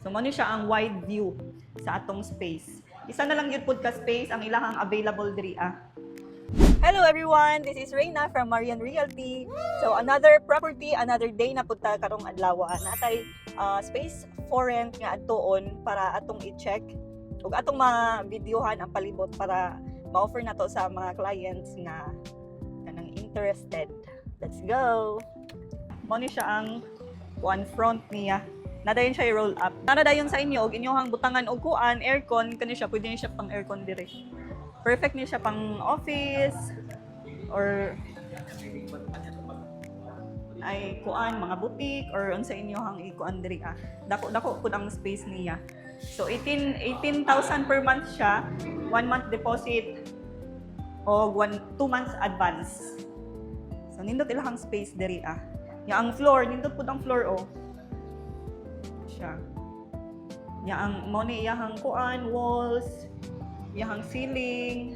So mo ni siya ang wide view sa atong space. Isa na lang yun pod ka space ang ilahang available diri ah. Hello everyone, this is Reina from Marian Realty. So another property, another day na punta karong adlaw. Natay space for rent nga adtoon para atong i-check ug atong ma-videohan ang palibot para ma-offer na to sa mga clients nga kanang interested. Let's go. Mo ni siya ang one front niya. Nadayon siya i-roll up. Nadayon sa inyo og inyohang butangan og kuan, aircon kani siya, pwede niya siya pang aircon dire. Perfect niya siya pang office or ay kuan mga boutique or unsa inyohang ikuan diri ah. Dako pud ang space niya. So 18,000 per month siya, 1 month deposit o 2 months advance. So nindot ilahang space diri ah. Ya ang floor, nindot pud ang floor oh. Siya. Ya ang mo ni iyahang kuan, walls, iyahang ceiling.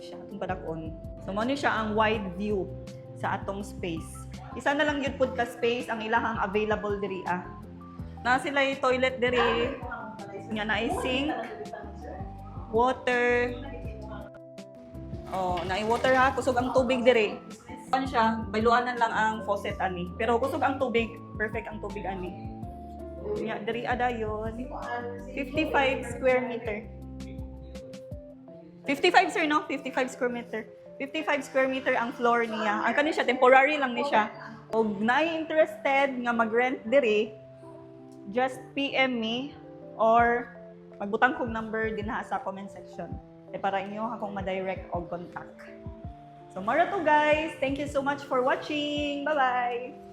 Siya atong padakon. So mo ni siya ang wide view sa atong space. Isa na lang yun pud ka space ang ilahang available diri ah. Na sila yung toilet diri. Nya na sink, water. Oh, na water ha, kusog ang tubig diri. Ano siya, bayluanan lang ang faucet ani. Pero kusog ang tubig, perfect ang tubig ani. Nya diri ada yon 55 square meter. 55 sir no? 55 square meter. 55 square meter ang floor niya. Ang kani siya temporary lang ni siya. Og naay interested nga mag-rent diri, just PM me or magbutang kong number din ha sa comment section. Para inyo akong ma-direct og contact. So mara to guys. Thank you so much for watching. Bye-bye.